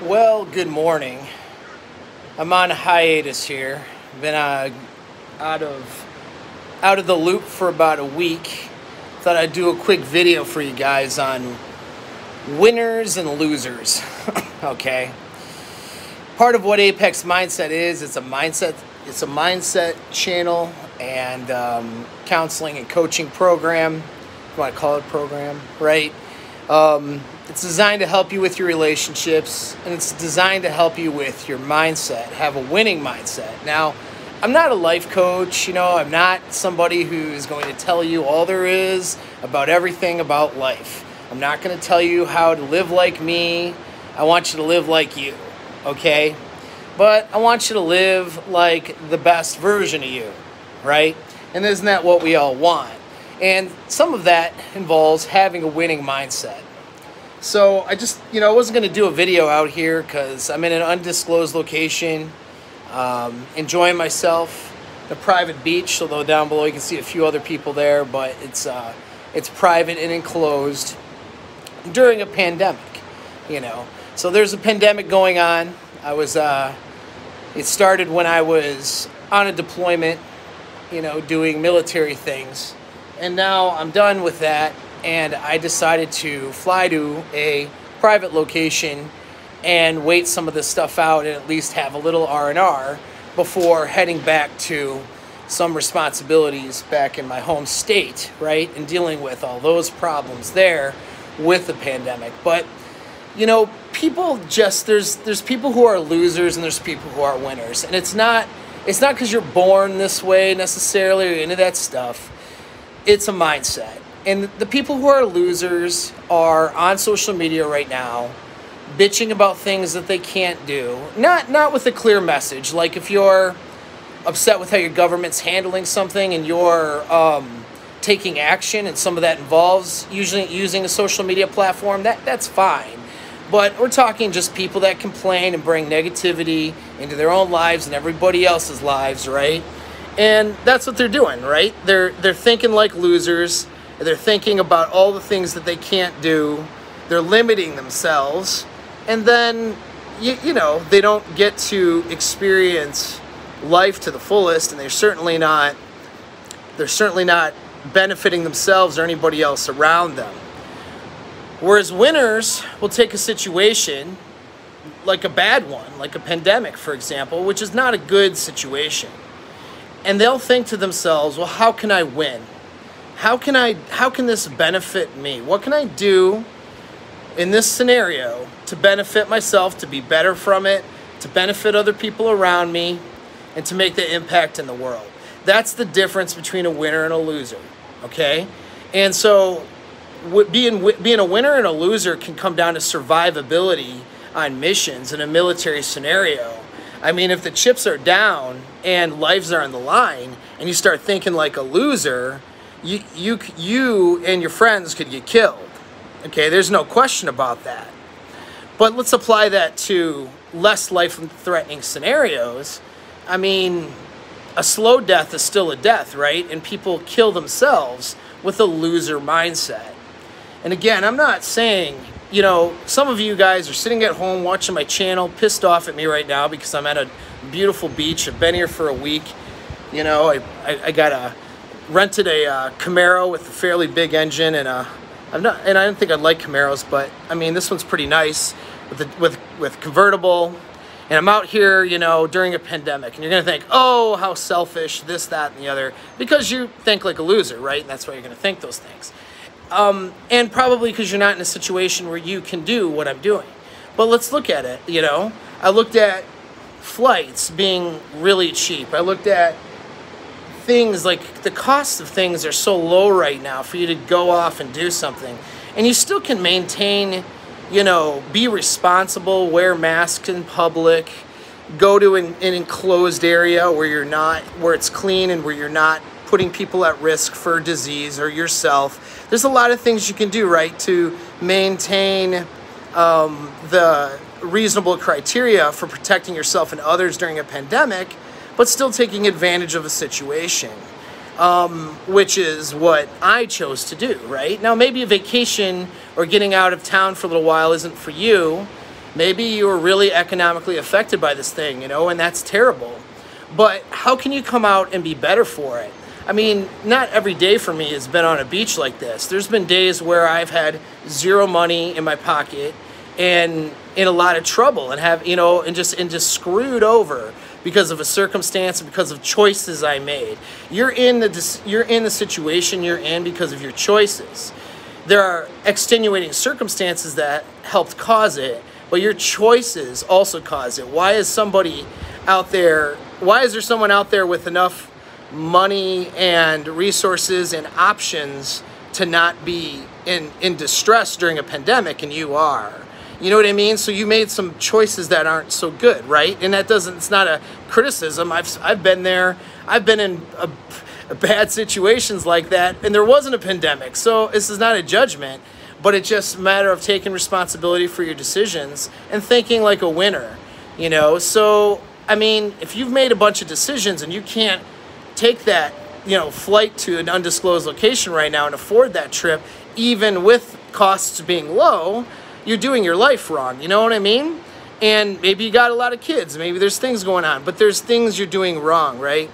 Well, good morning. I'm on hiatus here. Been out of the loop for about a week. Thought I'd do a quick video for you guys on winners and losers. Okay. Part of what Apex Mindset is, it's a mindset channel and counseling and coaching program. You want to call it program, right? It's designed to help you with your relationships, and it's designed to help you with your mindset, have a winning mindset. Now, I'm not a life coach, I'm not somebody who's going to tell you all there is about everything about life. I'm not going to tell you how to live like me. I want you to live like you, okay? But I want you to live like the best version of you, right? And isn't that what we all want? And some of that involves having a winning mindset. So I just, I wasn't going to do a video out here because I'm in an undisclosed location, enjoying myself, a private beach, although down below you can see a few other people there, but it's private and enclosed during a pandemic, So there's a pandemic going on. It started when I was on a deployment, doing military things. And now I'm done with that, and I decided to fly to a private location and wait some of this stuff out and at least have a little R&R before heading back to some responsibilities back in my home state, right? And dealing with all those problems there with the pandemic. But, people just, there's people who are losers and there's people who are winners. And it's not because you're born this way necessarily or any of that stuff. It's a mindset. And the people who are losers are on social media right now, bitching about things that they can't do. Not with a clear message. Like if you're upset with how your government's handling something and you're taking action, and some of that involves usually using a social media platform, that's fine. But we're talking just people that complain and bring negativity into their own lives and everybody else's lives, right? And that's what they're doing, right? They're thinking like losers. They're thinking about all the things that they can't do. They're limiting themselves. And then, they don't get to experience life to the fullest, and they're certainly not benefiting themselves or anybody else around them. Whereas winners will take a situation like a bad one, like a pandemic, for example, which is not a good situation. And they'll think to themselves, well, how can I win? How can this benefit me? What can I do in this scenario to benefit myself, to be better from it, to benefit other people around me, and to make the impact in the world? That's the difference between a winner and a loser, okay? And so being a winner and a loser can come down to survivability on missions in a military scenario. I mean, if the chips are down and lives are on the line and you start thinking like a loser, you and your friends could get killed. Okay, there's no question about that. But let's apply that to less life-threatening scenarios. I mean, a slow death is still a death, right? And people kill themselves with a loser mindset. And again, I'm not saying, some of you guys are sitting at home watching my channel, pissed off at me right now because I'm at a beautiful beach. I've been here for a week. I rented a Camaro with a fairly big engine, and I didn't think I'd like Camaros, but I mean, this one's pretty nice with convertible. And I'm out here, during a pandemic, and you're gonna think, oh, how selfish, this, that, and the other, because you think like a loser, right? And that's why you're gonna think those things. And probably because you're not in a situation where you can do what I'm doing. But let's look at it, I looked at flights being really cheap. I looked at things like the cost of things are so low right now for you to go off and do something. And you still can maintain, be responsible, wear masks in public, go to an enclosed area where it's clean and where you're not putting people at risk for disease or yourself. There's a lot of things you can do, right, to maintain the reasonable criteria for protecting yourself and others during a pandemic, but still taking advantage of a situation. which is what I chose to do, right? Now, maybe a vacation or getting out of town for a little while isn't for you, Maybe you were really economically affected by this thing, you know, and that's terrible. But how can you come out and be better for it? I mean, not every day for me has been on a beach like this. There's been days where I've had zero money in my pocket and in a lot of trouble and have, you know, and just screwed over because of a circumstance, because of choices I made. You're in the situation you're in because of your choices. There are extenuating circumstances that helped cause it, but your choices also cause it. Why is somebody out there, why is there someone out there with enough money and resources and options to not be in distress during a pandemic, and you are? You know what I mean? So you made some choices that aren't so good, right? And that doesn't, it's not a criticism. I've been there. I've been in bad situations like that, and there wasn't a pandemic. So this is not a judgment, but it's just a matter of taking responsibility for your decisions and thinking like a winner, you know? So, I mean, if you've made a bunch of decisions and you can't take that, you know, flight to an undisclosed location right now and afford that trip, even with costs being low, you're doing your life wrong, you know what I mean? And maybe you got a lot of kids, maybe there's things going on, but there's things you're doing wrong, right?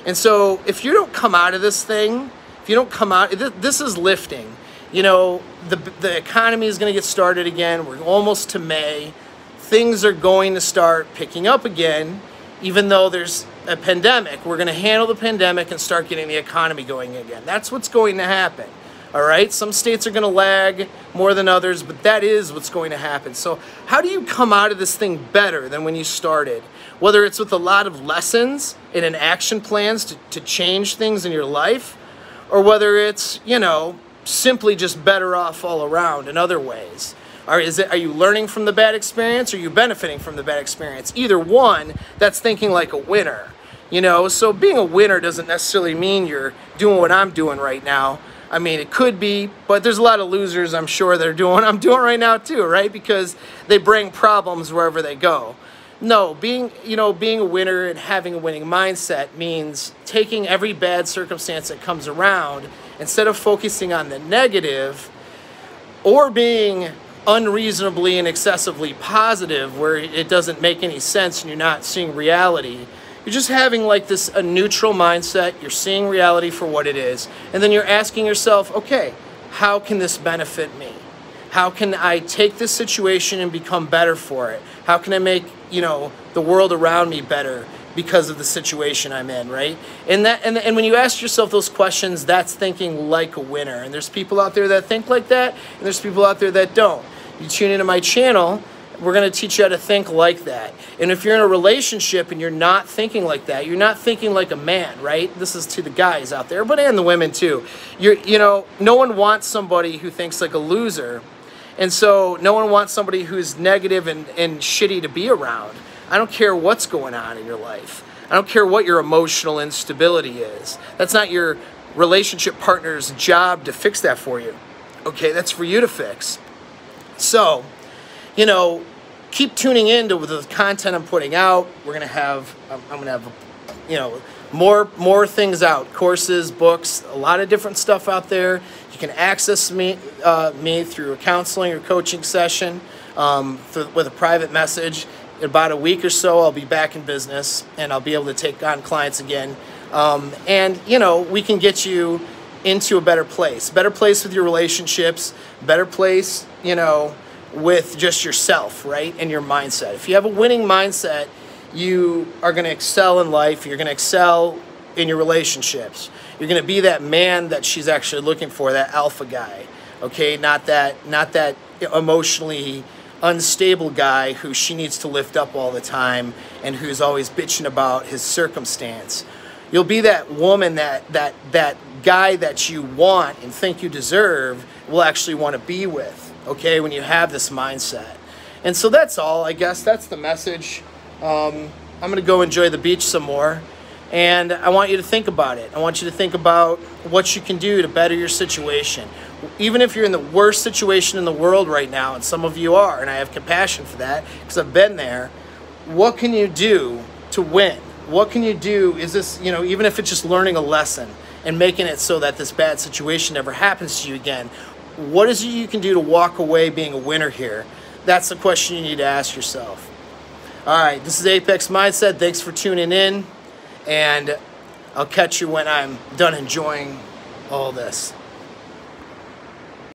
And so if you don't come out of this thing, if you don't come out, this is lifting. You know, the economy is going to get started again. We're almost to May. Things are going to start picking up again, even though there's a pandemic. We're going to handle the pandemic and start getting the economy going again. That's what's going to happen. All right, some states are going to lag more than others, but that is what's going to happen. So how do you come out of this thing better than when you started? Whether it's with a lot of lessons and an action plans to change things in your life, or whether it's, you know, simply just better off all around in other ways. Are you learning from the bad experience, or are you benefiting from the bad experience? Either one, that's thinking like a winner. You know, so being a winner doesn't necessarily mean you're doing what I'm doing right now. I mean, it could be, but there's a lot of losers, I'm sure, that are doing what I'm doing right now too, right? Because they bring problems wherever they go. No, being a winner and having a winning mindset means taking every bad circumstance that comes around, instead of focusing on the negative or being unreasonably and excessively positive where it doesn't make any sense and you're not seeing reality. You're just having like a neutral mindset. You're seeing reality for what it is. And then you're asking yourself, okay, how can this benefit me? How can I take this situation and become better for it? How can I make, you know, the world around me better because of the situation I'm in, right? And when you ask yourself those questions, that's thinking like a winner. And there's people out there that think like that, and there's people out there that don't. You tune into my channel, we're going to teach you how to think like that. And if you're in a relationship and you're not thinking like that, you're not thinking like a man, right? This is to the guys out there, but and the women too. You know, no one wants somebody who thinks like a loser. And so no one wants somebody who's negative and shitty to be around. I don't care what's going on in your life. I don't care what your emotional instability is. That's not your relationship partner's job to fix that for you. Okay, that's for you to fix. So, you know, keep tuning in to the content I'm putting out. I'm gonna have, you know, more things out, courses, books, a lot of different stuff out there. You can access me through a counseling or coaching session with a private message. In about a week or so, I'll be back in business and I'll be able to take on clients again. And, you know, we can get you into a better place with your relationships, better place, you know, with just yourself, right? And your mindset. If you have a winning mindset, you are going to excel in life. You're going to excel in your relationships. You're going to be that man that she's actually looking for, that alpha guy, okay? Not that emotionally unstable guy who she needs to lift up all the time and who's always bitching about his circumstance. You'll be that woman that guy that you want and think you deserve will actually want to be with, okay, when you have this mindset. And so that's all, I guess. That's the message. I'm going to go enjoy the beach some more. And I want you to think about it. I want you to think about what you can do to better your situation. Even if you're in the worst situation in the world right now, and some of you are, and I have compassion for that because I've been there, what can you do to win? What can you do? Is this, you know, even if it's just learning a lesson and making it so that this bad situation never happens to you again, what is it you can do to walk away being a winner here? That's the question you need to ask yourself. All right, this is Apex Mindset. Thanks for tuning in, and I'll catch you when I'm done enjoying all this.